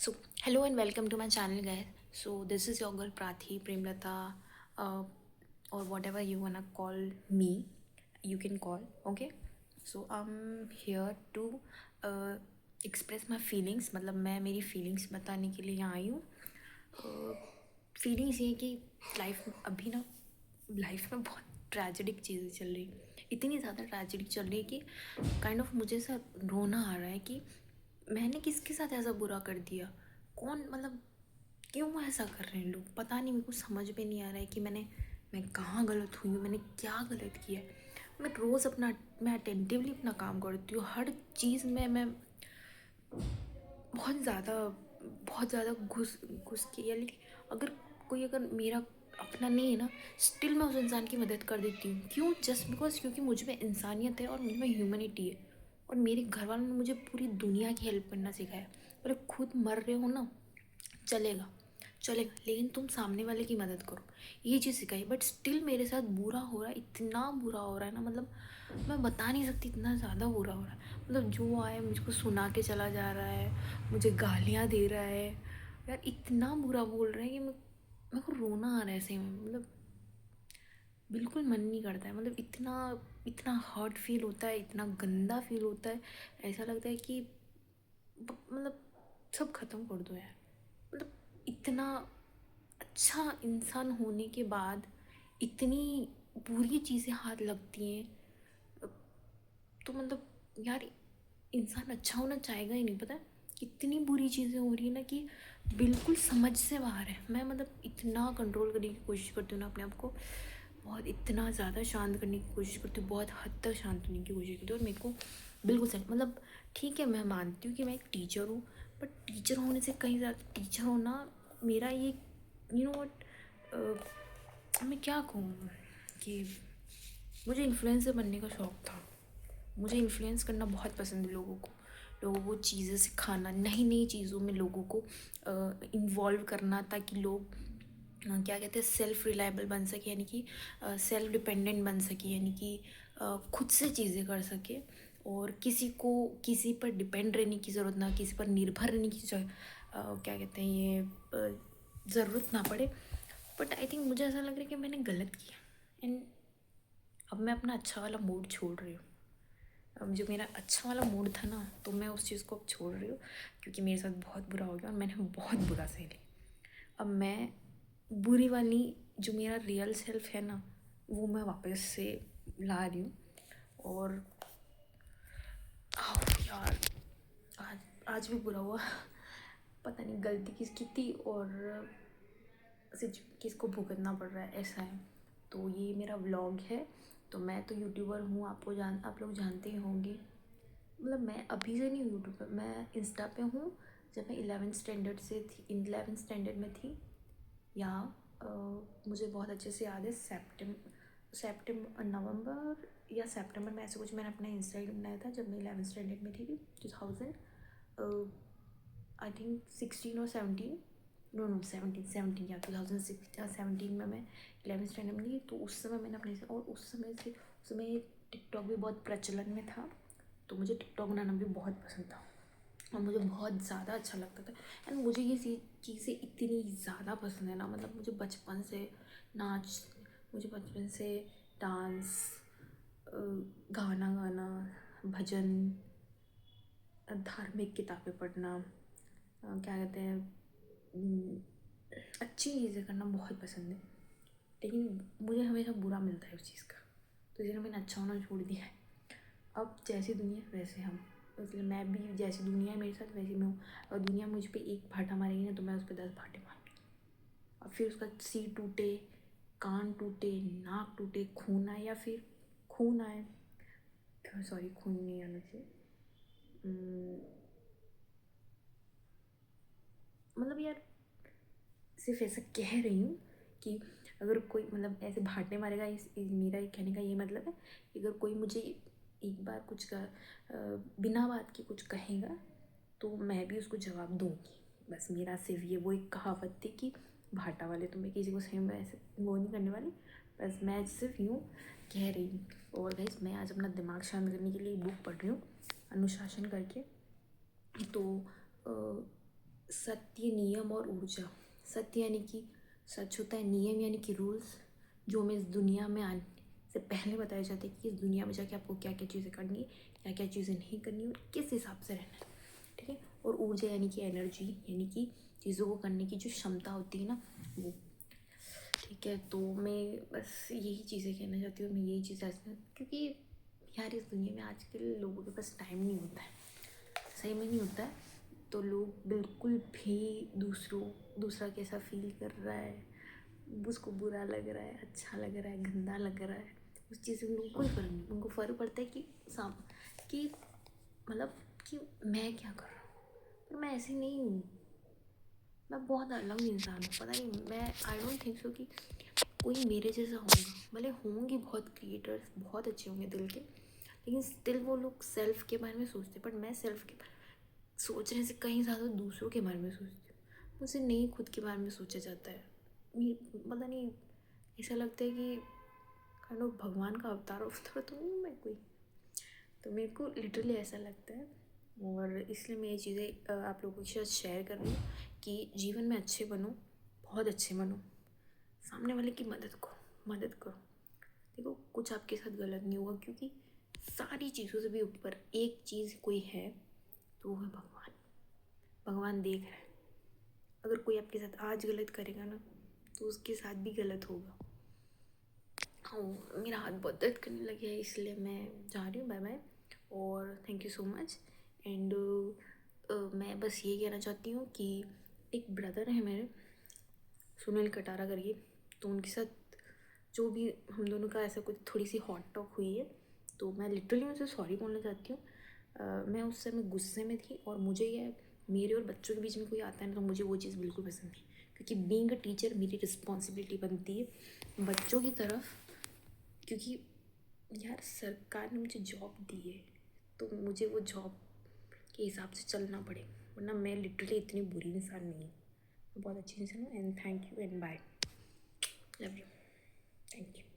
So, hello and welcome to my channel, guys. So, this is your girl Prathi, Premlata, uh, or whatever you wanna call me, you can call, okay? So, I'm here to uh, express my feelings. मतलब मैं मेरी feelings बताने के लिए यहाँ आई हूँ. Feelings ये कि लाइफ में अभी ना लाइफ में बहुत ट्रेजिडिक चीज़ें चल रही, इतनी ज़्यादा ट्रेजिडिक चल रही है कि काइंड ऑफ मुझे ऐसा रोना आ रहा है कि मैंने किसके साथ ऐसा बुरा कर दिया. कौन मतलब क्यों ऐसा कर रहे हैं लोग, पता नहीं. मेरे को समझ में नहीं आ रहा है कि मैं कहाँ गलत हुई हूँ, मैंने क्या गलत किया है. मैं रोज़ मैं अटेंटिवली अपना काम करती हूँ, हर चीज़ में मैं बहुत ज़्यादा घुस घुस के, यानी अगर कोई अगर मेरा अपना नहीं है ना, स्टिल मैं उस इंसान की मदद कर देती हूँ. क्यों? जस्ट बिकॉज क्योंकि मुझ में इंसानियत है और मुझ में ह्यूमैनिटी है. और मेरे घर वालों ने मुझे पूरी दुनिया की हेल्प करना सिखाया. मतलब खुद मर रहे हो ना, चलेगा चलेगा, लेकिन तुम सामने वाले की मदद करो, ये चीज़ सिखाई. बट स्टिल मेरे साथ बुरा हो रहा है, इतना बुरा हो रहा है ना, मतलब मैं बता नहीं सकती, इतना ज़्यादा बुरा हो रहा है. मतलब जो आए मुझको सुना के चला जा रहा है, मुझे गालियाँ दे रहा है. यार इतना बुरा बोल रहा है कि मेरे को रोना आ रहा है ऐसे में. मतलब बिल्कुल मन नहीं करता है. मतलब इतना इतना हर्ट फील होता है, इतना गंदा फील होता है. ऐसा लगता है कि मतलब सब ख़त्म कर दो यार. मतलब इतना अच्छा इंसान होने के बाद इतनी बुरी चीज़ें हाथ लगती हैं. तो मतलब यार इंसान अच्छा होना चाहेगा ही नहीं, पता है. इतनी बुरी चीज़ें हो रही है ना कि बिल्कुल समझ से बाहर है. मैं मतलब इतना कंट्रोल करने की कोशिश करती हूँ ना अपने आप को, बहुत इतना ज़्यादा शांत करने की कोशिश करती हूँ, बहुत हद तक शांत होने की कोशिश करती हूँ. और मेरे को बिल्कुल सही, मतलब ठीक है, मैं मानती हूँ कि मैं एक टीचर हूँ. बट टीचर होने से कहीं ज़्यादा टीचर होना मेरा ये, यू नो वट, मैं क्या कहूँ कि मुझे इन्फ्लुएंसर बनने का शौक़ था. मुझे इन्फ्लुएंस करना बहुत पसंद है, लोगों को चीज़ें सिखाना, नई नई चीज़ों में लोगों को इन्वॉल्व करना, ताकि लोग क्या कहते हैं, सेल्फ रिलायबल बन सके, यानी कि सेल्फ डिपेंडेंट बन सके, यानी कि खुद से चीज़ें कर सके. और किसी पर डिपेंड रहने की ज़रूरत ना, किसी पर निर्भर रहने की क्या कहते हैं ये, ज़रूरत ना पड़े. बट आई थिंक मुझे ऐसा लग रहा है कि मैंने गलत किया. एंड अब मैं अपना अच्छा वाला मूड छोड़ रही हूँ. अब जो मेरा अच्छा वाला मूड था ना, तो मैं उस चीज़ को अब छोड़ रही हूँ, क्योंकि मेरे साथ बहुत बुरा हो गया और मैंने बहुत बुरा सह लिया. अब मैं बुरी वाली जो मेरा रियल सेल्फ है ना, वो मैं वापस से ला रही हूँ. और यार आज आज भी बुरा हुआ. पता नहीं गलती किसकी थी और किसको भुगतना पड़ रहा है, ऐसा है. तो ये मेरा व्लॉग है. तो मैं तो यूट्यूबर हूँ, आप लोग जानते ही होंगे. मतलब मैं अभी से नहीं यूट्यूब पर, मैं इंस्टा पे हूँ. जब मैं 11th स्टैंडर्ड में थी, या मुझे बहुत अच्छे से याद है, सेप्टेम्बर नवंबर या सेप्टेम्बर में, ऐसे कुछ मैंने अपना इंस्टा आई डी बनाया था जब मैं 11th स्टैंडर्ड में थी. 2000 आई थिंक 16 और 17, नो नो 17 या 2017 में मैं 11th स्टैंडर्ड में थी. तो उस समय मैंने अपने, और उस समय टिकटॉक भी बहुत प्रचलन में था. तो मुझे टिकटॉक बनाना भी बहुत पसंद था और मुझे बहुत ज़्यादा अच्छा लगता था. एंड मुझे ये चीज़ें इतनी ज़्यादा पसंद है ना, मतलब मुझे बचपन से नाच, मुझे बचपन से डांस, गाना गाना, भजन, धार्मिक किताबें पढ़ना, क्या कहते हैं, अच्छी चीज़ें करना बहुत पसंद है. लेकिन मुझे हमेशा बुरा मिलता है उस चीज़ का, तो इसलिए मैंने अच्छा होना छोड़ दिया है. अब जैसी दुनिया वैसे हम, इसलिए मैं भी, जैसी दुनिया है मेरे साथ वैसी मैं हूँ. और दुनिया मुझ पे एक भाटा मारेगी ना, तो मैं उस पर 10 भाटे मारूँगी. और फिर उसका सिर टूटे, कान टूटे, नाक टूटे, खून आए, या फिर खून आए, सॉरी खून नहीं आना चाहिए, मतलब यार सिर्फ ऐसा कह रही हूँ कि अगर कोई मतलब ऐसे भाटने मारेगा, मेरा कहने का ये मतलब है कि अगर कोई मुझे एक बार कुछ का बिना बात के कुछ कहेगा, तो मैं भी उसको जवाब दूँगी. बस मेरा सिर्फ ये वो एक कहावत थी कि भाटा वाले, तो मैं किसी को सही में ऐसे वो नहीं करने वाली. बस मैं सिर्फ यूँ कह रही हूँ. और गाइस मैं आज अपना दिमाग शांत करने के लिए बुक पढ़ रही हूँ, अनुशासन करके. तो सत्य, नियम और ऊर्जा। सत्य यानी कि सच होता है, नियम यानी कि रूल्स जो हमें इस दुनिया में आने से पहले बताए जाते हैं कि इस दुनिया में जाके आपको क्या क्या चीज़ें करनी है, क्या क्या चीज़ें नहीं करनी और किस हिसाब से रहना है, ठीक है। और ऊर्जा यानी कि एनर्जी, यानी कि चीज़ों को करने की जो क्षमता होती है ना, वो, ठीक है। तो मैं बस यही चीज़ें कहना चाहती हूँ, मैं यही चीज़ें क्योंकि यार इस दुनिया में आजकल लोगों के पास टाइम नहीं होता है, सही में नहीं होता है। तो लोग बिल्कुल भी दूसरा कैसा फील कर रहा है, उसको बुरा लग रहा है, अच्छा लग रहा है, गंदा लग रहा है, उस चीज़ से उनको कोई फ़र्क नहीं। उनको फ़र्क पड़ता है कि कि मतलब कि मैं क्या कर रहा हूँ। पर मैं ऐसी नहीं हूँ, मैं बहुत अलग इंसान हूँ। पता नहीं, मैं आई डोंट थिंक सो कि कोई मेरे जैसा होगा। भले होंगे बहुत क्रिएटर्स, बहुत अच्छे होंगे दिल के, लेकिन स्टिल वो लोग सेल्फ के बारे में सोचते। बट मैं सेल्फ के बारे में सोचने से कहीं ज़्यादा दूसरों के बारे में सोचती हूँ। मुझसे नहीं खुद के बारे में सोचा जाता है। पता नहीं, ऐसा लगता है कि काइंड ऑफ भगवान का अवतार तो नहीं हूँ मैं कोई। तो मेरे को लिटरली ऐसा लगता है, और इसलिए मैं ये चीज़ें आप लोगों के साथ शेयर कर रही हूँ कि जीवन में अच्छे बनो, बहुत अच्छे बनो, सामने वाले की मदद करो। देखो कुछ आपके साथ गलत नहीं होगा, क्योंकि सारी चीज़ों से भी ऊपर एक चीज़ कोई है, तो वो है भगवान। भगवान देख रहा है। अगर कोई आपके साथ आज गलत करेगा ना, तो उसके साथ भी गलत होगा। हाँ, मेरा हाथ बहुत दर्द करने लग गया है, इसलिए मैं जा रही हूँ। बाय बाय, और thank you so much. And मैं बस ये कहना चाहती हूँ कि एक ब्रदर है मेरे, सुनील कटारा करके, तो उनके साथ जो भी हम दोनों का ऐसा कुछ थोड़ी सी हॉट टॉक हुई है, तो मैं लिटरली उनसे सॉरी बोलना चाहती हूँ। मैं उस समय गुस्से में थी, और मुझे ये मेरे और बच्चों के बीच में कोई आता है ना, तो मुझे वो चीज़ बिल्कुल पसंद नहीं, क्योंकि बीइंग अ टीचर मेरी रिस्पॉन्सिबिलिटी बनती है बच्चों की तरफ। क्योंकि यार सरकार ने मुझे जॉब दी है, तो मुझे वो जॉब के हिसाब से चलना पड़े, वरना मैं लिटरली इतनी बुरी इंसान नहीं हूँ। मैं बहुत अच्छी इंसान हूँ। And thank you and bye, love you, thank you.